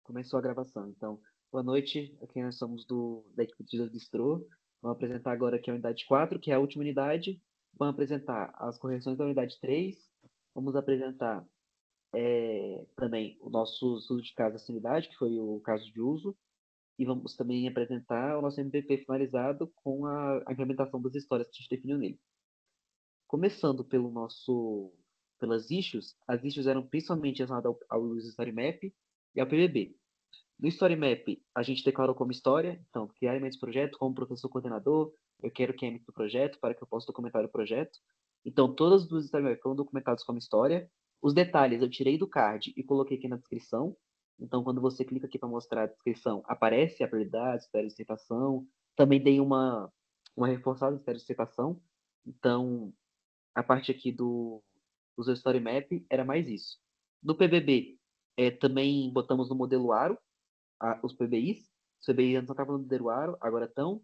Começou a gravação. Então, boa noite. Aqui nós somos da equipe de Distro. Vamos apresentar agora aqui a unidade 4, que é a última unidade. Vamos apresentar as correções da unidade 3. Vamos apresentar também o nosso estudo de caso dessa unidade, que foi o caso de uso. E vamos também apresentar o nosso MVP finalizado com a implementação das histórias que a gente definiu nele. Começando pelas issues, as issues eram principalmente relacionadas ao User Story Map e ao PBB. No Story Map, a gente declarou como história, então, criar elementos do projeto como professor coordenador, eu quero que é do projeto para que eu possa documentar o projeto. Então, todas as duas Story Map foram documentadas como história. Os detalhes eu tirei do card e coloquei aqui na descrição. Então, quando você clica aqui para mostrar a descrição, aparece a habilidade, espécie de citação. Também dei uma reforçada espécie de citação. Então, a parte aqui do Story Map era mais isso. No PBB, também botamos no modelo Aro, os PBIs. Os PBIs antes não estavam no modelo Aro, agora estão.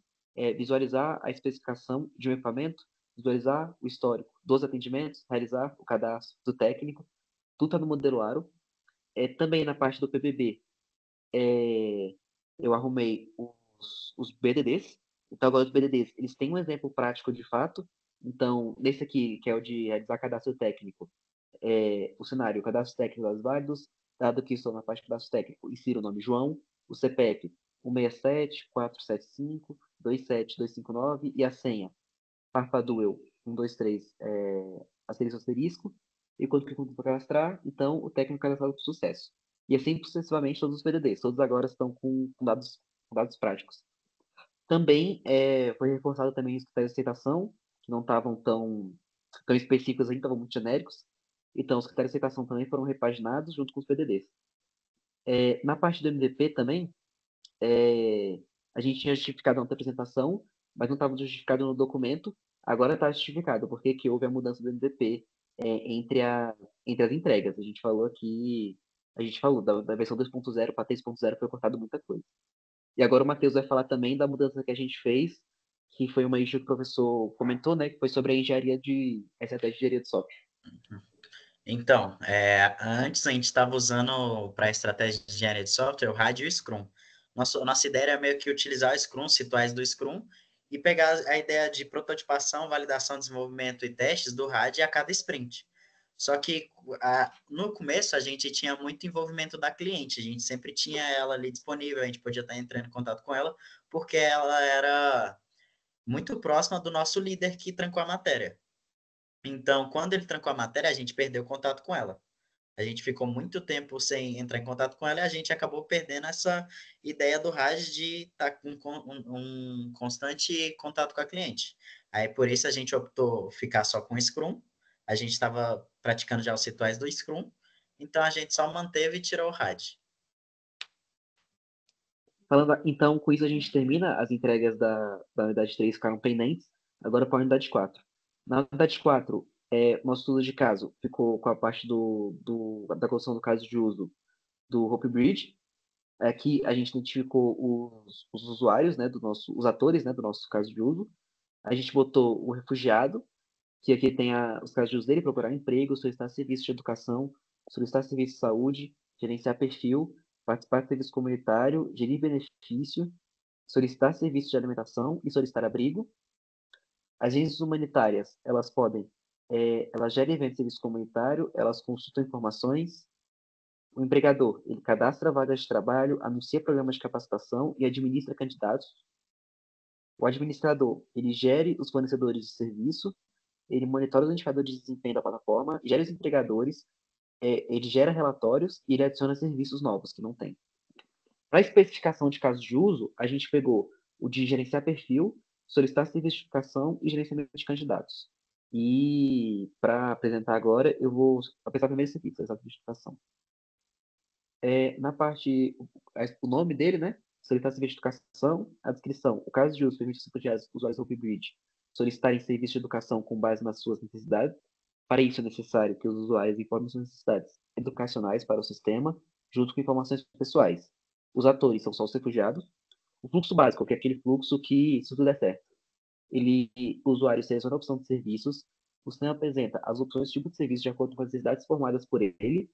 Visualizar a especificação de um equipamento, visualizar o histórico dos atendimentos, realizar o cadastro do técnico, tudo está no modelo Aro. Também na parte do PBB, eu arrumei os BDDs. Então, agora os BDDs, eles têm um exemplo prático de fato. Então, nesse aqui, que é o de realizar cadastro técnico, o cenário, o cadastro técnico das válidos, dado que estou na parte de cadastro técnico, insiro o nome João, o CPF 167 475 27259 e a senha Farpaduel 123 asterisco asterisco. E quando clico para cadastrar, então o técnico cadastrado com sucesso. E assim sucessivamente todos os PDDs, todos agora estão com dados práticos. Também foi reforçado também os critérios de aceitação, que não estavam tão específicos ainda, estavam muito genéricos. Então, os critérios de aceitação também foram repaginados junto com os PDDs. Na parte do MVP também, a gente tinha justificado na apresentação, mas não estava justificado no documento. Agora está justificado, porque que houve a mudança do MVP entre as entregas. A gente falou da versão 2.0 para 3.0 foi cortado muita coisa. E agora o Matheus vai falar também da mudança que a gente fez, que foi uma issue que o professor comentou, né, que foi sobre a estratégia de engenharia de software. Então, antes a gente estava usando para a estratégia de engenharia de software o RAD e o Scrum. Nossa ideia era meio que utilizar o Scrum, rituais do Scrum, e pegar a ideia de prototipação, validação, desenvolvimento e testes do RAD a cada sprint. Só que no começo a gente tinha muito envolvimento da cliente, a gente sempre tinha ela ali disponível, a gente podia estar entrando em contato com ela, porque ela era muito próxima do nosso líder que trancou a matéria. Então, quando ele trancou a matéria, a gente perdeu o contato com ela. A gente ficou muito tempo sem entrar em contato com ela e a gente acabou perdendo essa ideia do RAD de estar com um constante contato com a cliente. Aí, por isso, a gente optou ficar só com o Scrum. A gente estava praticando já os rituais do Scrum, então a gente só manteve e tirou o RAD. Então, com isso a gente termina as entregas da unidade 3 ficaram pendentes, agora para a unidade 4. Na unidade 4, nosso estudo de caso ficou com a parte da construção do caso de uso do Hope Bridge. Aqui a gente identificou os usuários, né, os atores, né, do nosso caso de uso. A gente botou o refugiado, que aqui tem os casos de uso dele, procurar emprego, solicitar serviço de educação, solicitar serviço de saúde, gerenciar perfil, participar de serviço comunitário, gerir benefício, solicitar serviço de alimentação e solicitar abrigo. As agências humanitárias, elas gerem eventos de serviço comunitário, elas consultam informações. O empregador, ele cadastra vagas de trabalho, anuncia programas de capacitação e administra candidatos. O administrador, ele gere os fornecedores de serviço, ele monitora os indicadores de desempenho da plataforma, gera os entregadores, ele gera relatórios e ele adiciona serviços novos que não tem. Para a especificação de casos de uso, a gente pegou o de gerenciar perfil, solicitar certificação e gerenciamento de candidatos. E para apresentar agora, eu vou apresentar primeiro esse aqui, essa certificação. Na parte, o nome dele, né? Solicitar serviço de educação, a descrição. O caso de uso permite aos usuários do Upbridge solicitarem serviço de educação com base nas suas necessidades. Para isso, é necessário que os usuários informem suas necessidades educacionais para o sistema, junto com informações pessoais. Os atores são só os refugiados. O fluxo básico, que é aquele fluxo que, se tudo der certo, o usuário seleciona a opção de serviços, o sistema apresenta as opções de tipo de serviço de acordo com as necessidades formadas por ele,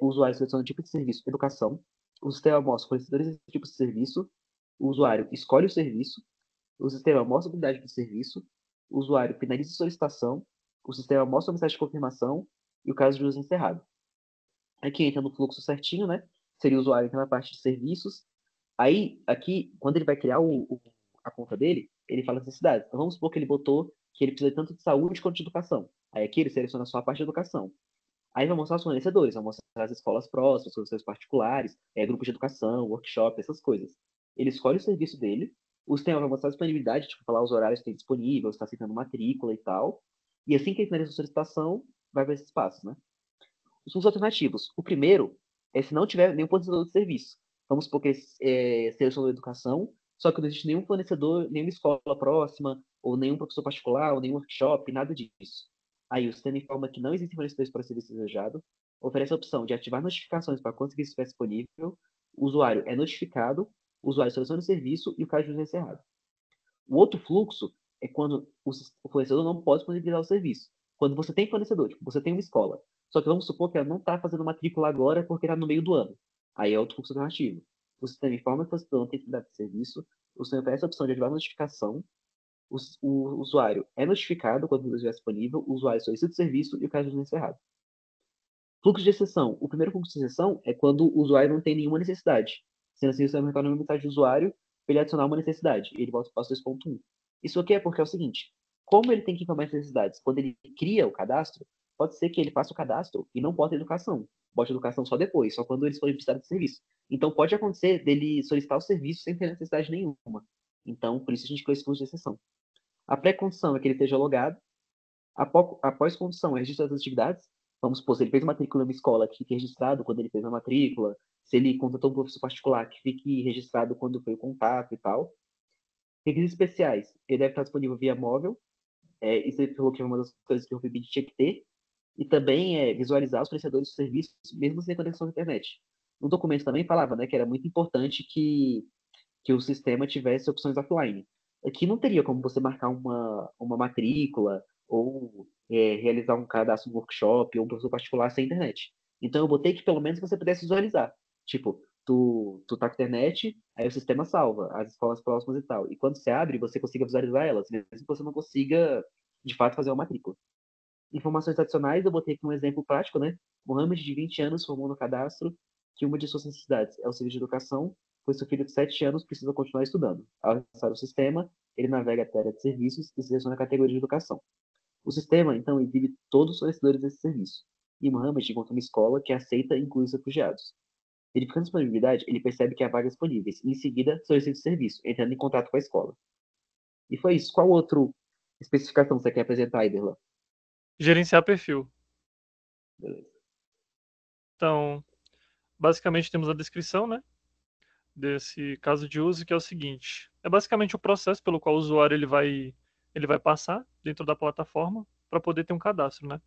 o usuário seleciona o tipo de serviço educação, O sistema mostra fornecedores e tipos de serviço, o usuário escolhe o serviço, o sistema mostra a habilidade do serviço, o usuário finaliza a solicitação, o sistema mostra a mensagem de confirmação e o caso de uso encerrado. Aqui entra no fluxo certinho, né? Seria o usuário que na parte de serviços. Aí, aqui, quando ele vai criar a conta dele, ele fala as necessidades. Então, vamos supor que ele botou que ele precisa tanto de saúde quanto de educação. Aí aqui ele seleciona só a parte de educação. Aí vai mostrar os fornecedores, vai mostrar as escolas próximas, professores particulares, grupos de educação, workshop, essas coisas. Ele escolhe o serviço dele, o sistema vai mostrar a disponibilidade, tipo, falar os horários que tem disponível, se está aceitando matrícula e tal. E assim que ele finaliza a solicitação, vai para esses passos, né? Os alternativos. O primeiro é se não tiver nenhum fornecedor de serviço. Vamos supor que ele selecionou educação, só que não existe nenhum fornecedor, nenhuma escola próxima, ou nenhum professor particular, ou nenhum workshop, nada disso. Aí o sistema informa que não existem fornecedores para o serviço desejado, oferece a opção de ativar notificações para quando o serviço estiver disponível, o usuário é notificado, o usuário seleciona o serviço e o caso de uso é encerrado. O outro fluxo é quando o fornecedor não pode disponibilizar o serviço. Quando você tem fornecedor, tipo, você tem uma escola, só que vamos supor que ela não está fazendo matrícula agora porque está no meio do ano. Aí é outro fluxo alternativo. O sistema informa que o fornecedor não tem disponibilidade de serviço, o sistema oferece a opção de ativar a notificação, o usuário é notificado quando o serviço estiver disponível, o usuário solicita o serviço e o caso de uso é encerrado. Fluxo de exceção. O primeiro fluxo de exceção é quando o usuário não tem nenhuma necessidade. Sendo assim, o sistema retorna uma mensagem do usuário para ele adicionar uma necessidade. E ele volta para o passo 2.1. Isso aqui é porque é o seguinte: como ele tem que informar as necessidades quando ele cria o cadastro, pode ser que ele faça o cadastro e não bote educação. Bote educação só depois, só quando eles forem precisar de serviço. Então pode acontecer dele solicitar o serviço sem ter necessidade nenhuma. Então, por isso a gente criou esse fluxo de exceção. A pré-condição é que ele esteja logado. Após condição é registro das atividades. Vamos supor, se ele fez matrícula em uma escola, que fique registrado quando ele fez a matrícula. Se ele contratou um professor particular, que fique registrado quando foi o contato e tal. Requisitos especiais, ele deve estar disponível via móvel. Isso ele falou que é uma das coisas que o Rubid tinha que ter. E também visualizar os prestadores de serviços, mesmo sem conexão à internet. No documento também falava, né, que era muito importante que o sistema tivesse opções offline. Aqui não teria como você marcar uma matrícula ou realizar um cadastro no workshop ou um professor particular sem internet. Então eu botei que pelo menos você pudesse visualizar. Tipo, tu tá com internet, aí o sistema salva as escolas próximas e tal. E quando você abre, você consiga visualizar elas, mesmo que você não consiga, de fato, fazer uma matrícula. Informações adicionais, eu botei aqui um exemplo prático, né? Mohamed, de 20 anos, formou no cadastro que uma de suas necessidades é o serviço de educação, pois seu filho de 7 anos precisa continuar estudando. Ao acessar o sistema, ele navega até a área de serviços e seleciona a categoria de educação. O sistema, então, exibe todos os fornecedores desse serviço. E Mohamed encontra uma escola que aceita e inclui os refugiados. Verificando a disponibilidade, ele percebe que há vagas disponíveis e, em seguida, solicita o serviço, entrando em contato com a escola. E foi isso. Qual outra especificação você quer apresentar, Iderlan? Gerenciar perfil. Beleza. Então, basicamente temos a descrição, né, desse caso de uso, que é o seguinte: é basicamente o processo pelo qual o usuário ele vai passar dentro da plataforma para poder ter um cadastro, né?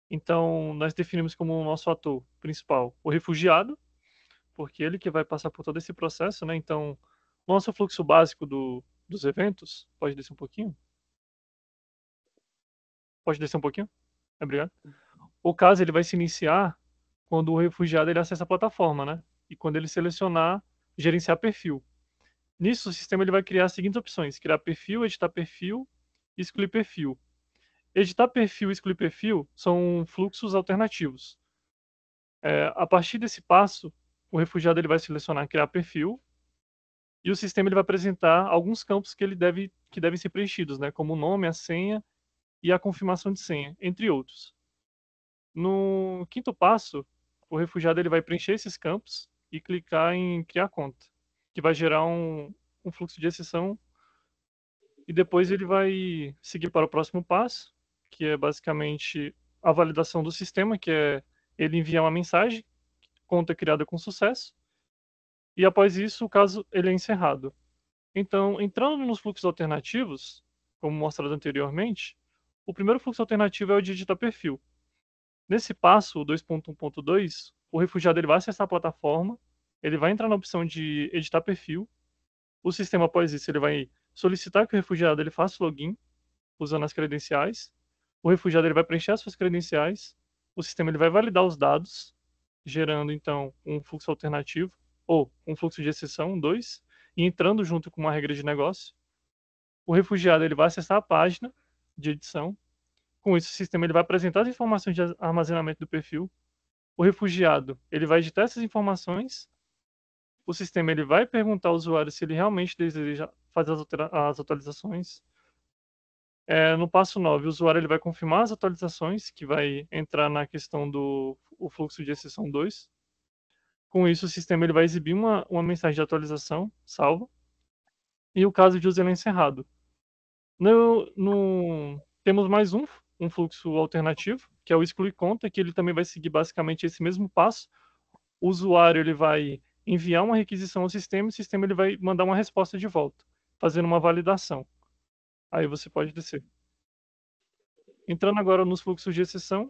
Então, nós definimos como o nosso ator principal o refugiado, porque ele que vai passar por todo esse processo, né? Então, o nosso fluxo básico dos eventos, pode descer um pouquinho? Pode descer um pouquinho? Obrigado. O caso ele vai se iniciar quando o refugiado ele acessa a plataforma, né? E quando ele selecionar gerenciar perfil. Nisso, o sistema ele vai criar as seguintes opções: criar perfil, editar perfil e excluir perfil. Editar perfil e excluir perfil são fluxos alternativos. A partir desse passo, o refugiado ele vai selecionar criar perfil e o sistema ele vai apresentar alguns campos que devem ser preenchidos, né? Como o nome, a senha e a confirmação de senha, entre outros. No quinto passo, o refugiado ele vai preencher esses campos e clicar em criar conta, que vai gerar um fluxo de exceção, e depois ele vai seguir para o próximo passo, que é basicamente a validação do sistema, que é ele enviar uma mensagem, conta criada com sucesso, e após isso o caso ele é encerrado. Então, entrando nos fluxos alternativos, como mostrado anteriormente, o primeiro fluxo alternativo é o de editar perfil. Nesse passo, o 2.1.2, o refugiado ele vai acessar a plataforma, ele vai entrar na opção de editar perfil. O sistema, após isso, ele vai solicitar que o refugiado ele faça o login usando as credenciais. O refugiado ele vai preencher as suas credenciais. O sistema ele vai validar os dados, gerando então um fluxo alternativo, ou um fluxo de exceção 2, e entrando junto com uma regra de negócio. O refugiado ele vai acessar a página de edição. Com isso, o sistema ele vai apresentar as informações de armazenamento do perfil. O refugiado ele vai editar essas informações. O sistema ele vai perguntar ao usuário se ele realmente deseja fazer as atualizações. No passo 9, o usuário ele vai confirmar as atualizações, que vai entrar na questão do o fluxo de exceção 2. Com isso, o sistema ele vai exibir uma mensagem de atualização salva. E o caso de uso ele é encerrado. Temos mais um fluxo alternativo, que é o excluir conta, que ele também vai seguir basicamente esse mesmo passo. O usuário ele vai enviar uma requisição ao sistema e o sistema ele vai mandar uma resposta de volta, fazendo uma validação. Aí você pode descer. Entrando agora nos fluxos de exceção,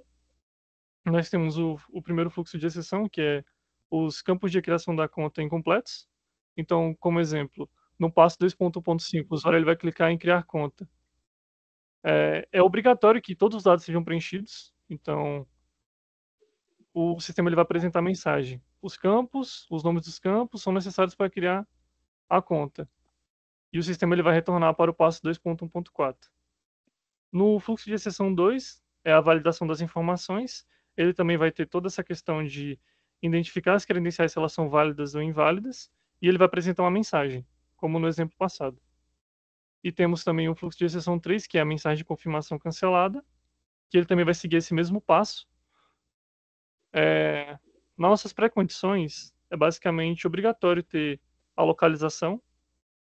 nós temos o primeiro fluxo de exceção, que é os campos de criação da conta incompletos. Então, como exemplo, no passo 2.1.5, o usuário ele vai clicar em criar conta. É obrigatório que todos os dados sejam preenchidos, então o sistema ele vai apresentar a mensagem. Os campos, os nomes dos campos são necessários para criar a conta. E o sistema ele vai retornar para o passo 2.1.4. No fluxo de exceção 2, é a validação das informações. Ele também vai ter toda essa questão de identificar as credenciais se elas são válidas ou inválidas, e ele vai apresentar uma mensagem, como no exemplo passado. E temos também o fluxo de exceção 3, que é a mensagem de confirmação cancelada, que ele também vai seguir esse mesmo passo. Nossas pré-condições é basicamente obrigatório ter a localização.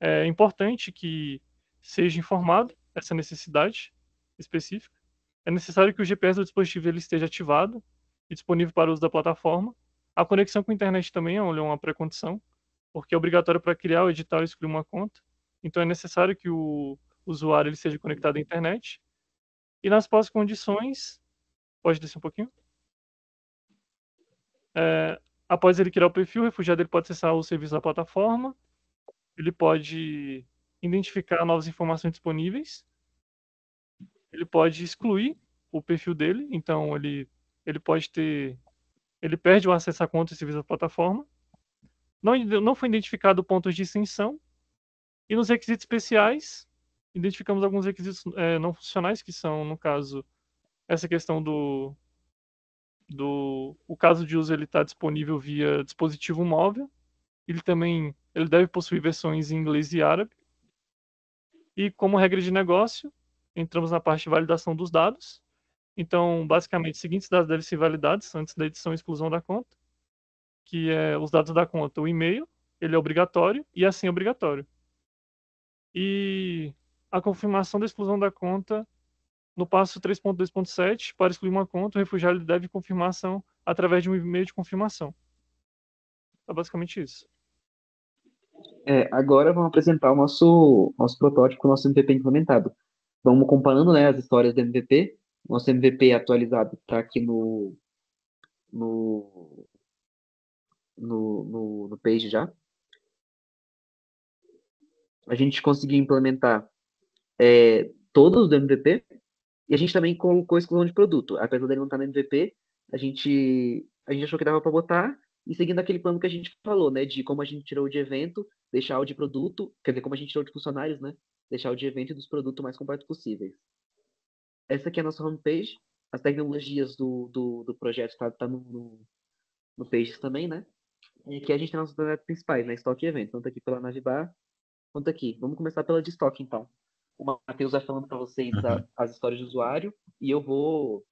É importante que seja informado essa necessidade específica. É necessário que o GPS do dispositivo ele esteja ativado e disponível para o uso da plataforma. A conexão com a internet também é uma pré-condição, porque é obrigatório para criar, editar ou excluir uma conta. Então é necessário que o usuário ele seja conectado à internet. E nas pós-condições, pode descer um pouquinho? Após ele criar o perfil, o refugiado ele pode acessar o serviço da plataforma, ele pode identificar novas informações disponíveis, ele pode excluir o perfil dele, então ele pode ter, ele perde o acesso à conta e serviço da plataforma. Não foi identificado pontos de extensão, e nos requisitos especiais, identificamos alguns requisitos não funcionais, que são, no caso, essa questão o caso de uso ele está disponível via dispositivo móvel. Ele deve possuir versões em inglês e árabe. E como regra de negócio, entramos na parte de validação dos dados. Então, basicamente, os seguintes dados devem ser validados antes da edição e exclusão da conta, que é os dados da conta, o e-mail, ele é obrigatório e a senha é obrigatório. E a confirmação da exclusão da conta no passo 3.2.7, para excluir uma conta, o refugiado deve confirmar a ação através de um e-mail de confirmação. É basicamente isso. Agora vamos apresentar o nosso protótipo com o nosso MVP implementado. Vamos comparando, né, as histórias do MVP. Nosso MVP atualizado está aqui no, no page já. A gente conseguiu implementar todos do MVP e a gente também colocou exclusão de produto. Apesar dele não estar no MVP, a gente achou que dava para botar e seguindo aquele plano que a gente falou, né, de como a gente tirou de evento, deixar o de produto, quer dizer, como a gente tirou de funcionários, né, deixar o de evento e dos produtos o mais completo possíveis. Essa aqui é a nossa homepage. As tecnologias do projeto tá no Pages também, né? E aqui a gente tem nossos projetos principais, né? Estoque e evento. Tanto aqui pela Navibar, quanto aqui. Vamos começar pela de estoque, então. O Matheus vai falando para vocês Uhum. as histórias de usuário e eu vou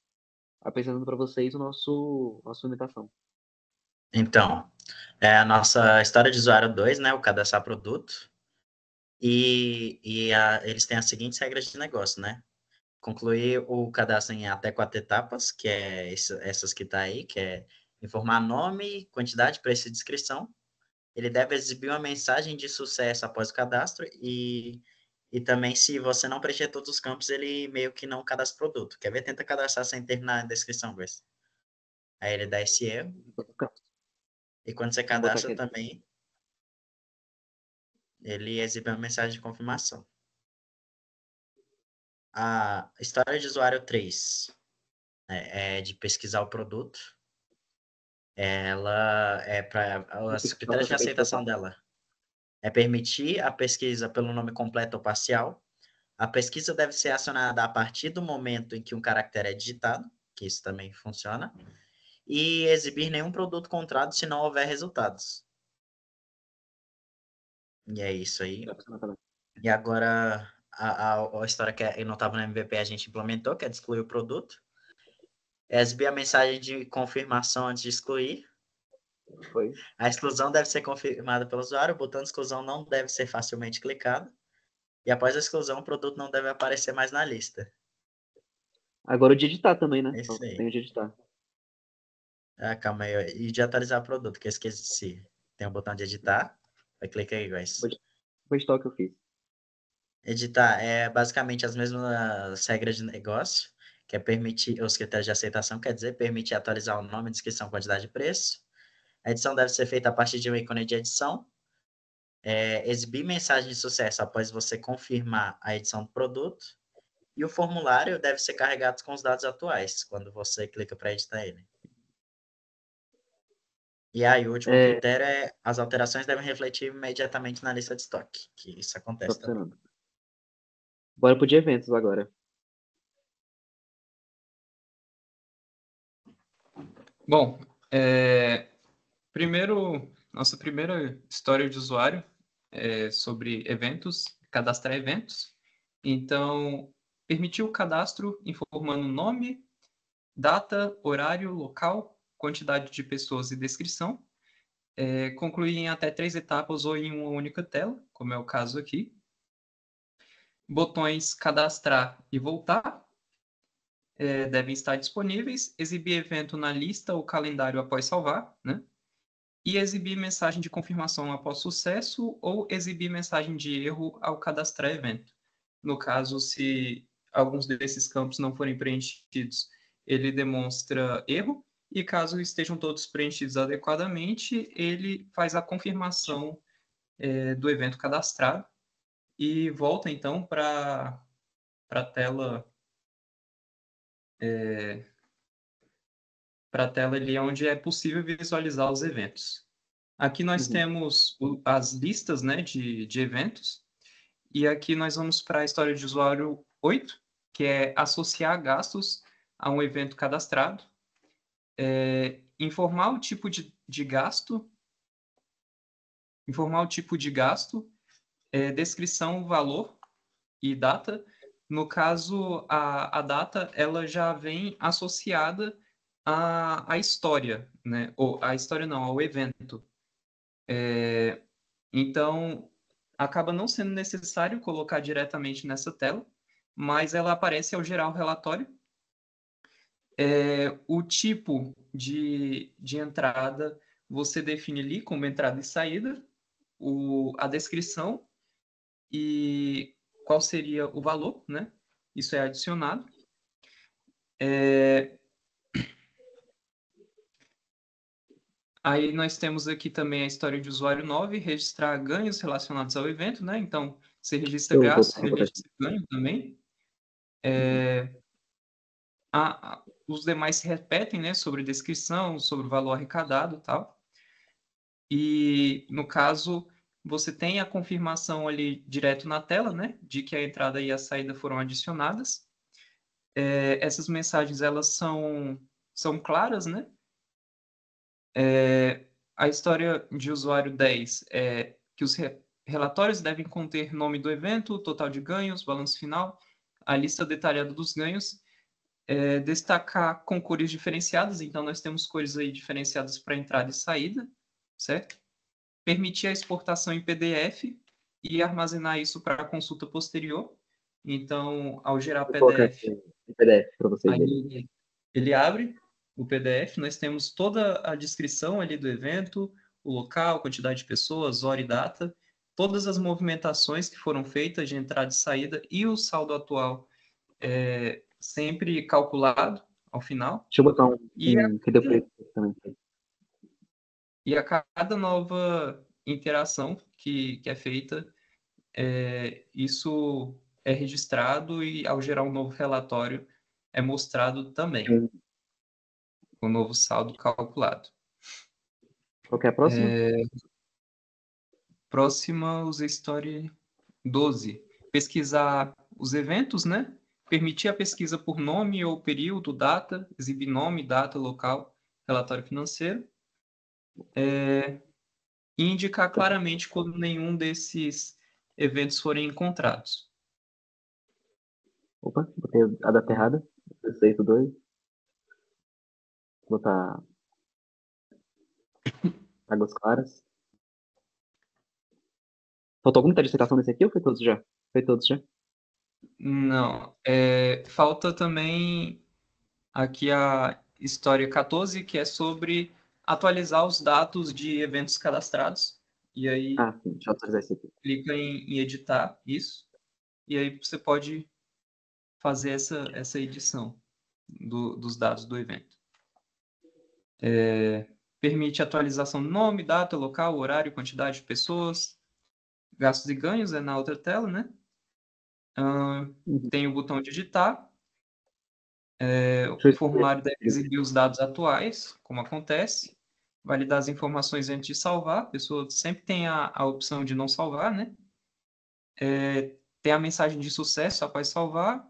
apresentando para vocês nossa implementação. Então, é a nossa história de usuário 2, né? O cadastrar produto. Eles têm as seguintes regras de negócio, né? Concluir o cadastro em até 4 etapas, que é essas que tá aí, que é informar nome, quantidade, preço e descrição. Ele deve exibir uma mensagem de sucesso após o cadastro e também, se você não preencher todos os campos, ele meio que não cadastra produto. Quer ver? Tenta cadastrar sem terminar a descrição, Grace. Aí ele dá esse erro. E quando você Vou botar cadastra aqui. também, ele exibe uma mensagem de confirmação. A história de usuário 3 é de pesquisar o produto. Ela é para os critérios de aceitação dela. É permitir a pesquisa pelo nome completo ou parcial. A pesquisa deve ser acionada a partir do momento em que um caractere é digitado, que isso também funciona, e exibir nenhum produto contrário se não houver resultados. E é isso aí. E agora, a história que não estava no MVP a gente implementou, que é de excluir o produto. Exibir a mensagem de confirmação antes de excluir. Foi. A exclusão deve ser confirmada pelo usuário, o botão de exclusão não deve ser facilmente clicado. E após a exclusão, o produto não deve aparecer mais na lista. Agora o de editar também, né? É isso aí. Tem o de editar. Ah, calma aí. E de atualizar o produto, que eu esqueci. Tem o botão de editar. Vai clicar aí, guys. Foi só o que eu fiz. Editar é basicamente as mesmas regras de negócio, que é permitir os critérios de aceitação, quer dizer, permitir atualizar o nome, descrição, quantidade e preço. A edição deve ser feita a partir de um ícone de edição. Exibir mensagem de sucesso após você confirmar a edição do produto. E o formulário deve ser carregado com os dados atuais, quando você clica para editar ele. E aí, o último critério é as alterações devem refletir imediatamente na lista de estoque, que isso acontece também. Bora pro de eventos agora. Bom, primeiro, nossa primeira história de usuário é sobre eventos, cadastrar eventos. Então, permitir o cadastro informando nome, data, horário, local, quantidade de pessoas e descrição. Concluir em até 3 etapas ou em uma única tela, como é o caso aqui. Botões cadastrar e voltar devem estar disponíveis. Exibir evento na lista ou calendário após salvar, né? E exibir mensagem de confirmação após sucesso ou exibir mensagem de erro ao cadastrar evento. No caso, se alguns desses campos não forem preenchidos, ele demonstra erro. E caso estejam todos preenchidos adequadamente, ele faz a confirmação do evento cadastrado e volta, então, para a tela ali onde é possível visualizar os eventos. Aqui nós temos as listas, né, de eventos, e aqui nós vamos para a história de usuário 8, que é associar gastos a um evento cadastrado, informar o tipo de gasto, descrição, valor e data. No caso, a data ela já vem associada à história, né? Ou a história não, ao evento. Então, acaba não sendo necessário colocar diretamente nessa tela, mas ela aparece ao gerar o relatório. O tipo de entrada você define ali como entrada e saída, a descrição e qual seria o valor, né? Isso é adicionado. Aí nós temos aqui também a história de usuário 9, registrar ganhos relacionados ao evento, né? Então, você registra gastos, registra ganho também. Os demais se repetem, né? Sobre descrição, sobre o valor arrecadado e tal. E, no caso, você tem a confirmação ali direto na tela, né? De que a entrada e a saída foram adicionadas. Essas mensagens, elas são claras, né? A história de usuário 10 é que os relatórios devem conter nome do evento, total de ganhos, balanço final, a lista detalhada dos ganhos, destacar com cores diferenciadas, então nós temos cores aí diferenciadas para entrada e saída, certo? Permitir a exportação em PDF e armazenar isso para consulta posterior. Então, ao gerar PDF, para vocês aí ele abre o PDF, nós temos toda a descrição ali do evento, o local, quantidade de pessoas, hora e data, todas as movimentações que foram feitas de entrada e saída e o saldo atual sempre calculado ao final. Deixa eu botar que deu também. E a cada nova interação que é feita, isso é registrado e ao gerar um novo relatório é mostrado também. O novo saldo calculado. Qual que é a próxima? Próxima, user story 12. Pesquisar os eventos, né? Permitir a pesquisa por nome ou período, data, exibir nome, data, local, relatório financeiro. E indicar claramente quando nenhum desses eventos forem encontrados. Opa, botei a data errada. 16/2. Vou botar Águas Claras. Faltou alguma dissertação nesse aqui ou foi todos já? Foi todos já? Não. Falta também aqui a história 14, que é sobre atualizar os dados de eventos cadastrados. E aí Ah, sim, deixa eu atualizar esse aqui. clica em editar isso. E aí você pode fazer essa edição dos dados do evento. Permite atualização do nome, data, local, horário, quantidade de pessoas, gastos e ganhos, é na outra tela, né? Tem o botão de editar. O formulário deve exibir os dados atuais, como acontece. Validar as informações antes de salvar. A pessoa sempre tem a opção de não salvar, né? Tem a mensagem de sucesso após salvar.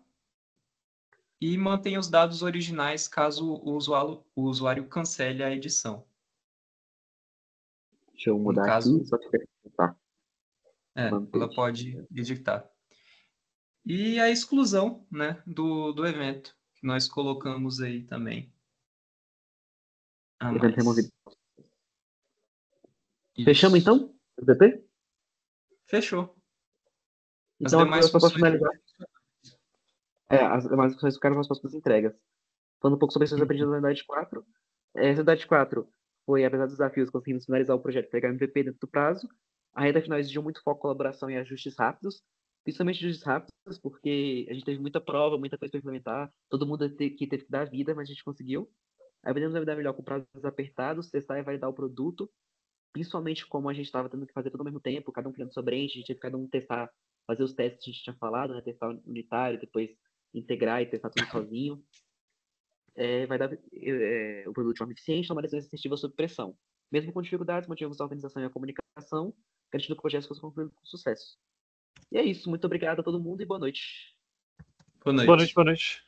E mantém os dados originais caso o usuário cancele a edição. Deixa eu mudar No caso, aqui, só que tá. ela pode editar. E a exclusão, né, do evento, que nós colocamos aí também. Evento removido. Isso. Fechamos então? O DP? Fechou. Então agora eu só posso finalizar. As demais funções ficaram nas próximas entregas. Falando um pouco sobre essas aprendidas na Unidade 4. Essa Unidade 4 foi, apesar dos desafios, conseguimos finalizar o projeto e pegar MVP dentro do prazo. A reta final exigiu muito foco, colaboração e ajustes rápidos. Principalmente ajustes rápidos, porque a gente teve muita prova, muita coisa para implementar. Todo mundo que teve que dar vida, mas a gente conseguiu. Aí podemos validar melhor com prazos apertados, testar e validar o produto. Principalmente como a gente estava tendo que fazer tudo ao mesmo tempo, cada um criando sua branch, a gente teve que cada um testar, fazer os testes que a gente tinha falado, né? Testar unitário, depois integrar e testar tudo sozinho. Vai dar o produto de forma eficiente, tomar decisões assertivas sob pressão. Mesmo com dificuldades, mantivemos a organização e a comunicação, garantindo que o projeto fosse concluído com sucesso. E é isso. Muito obrigado a todo mundo e boa noite. Boa noite. Boa noite, boa noite.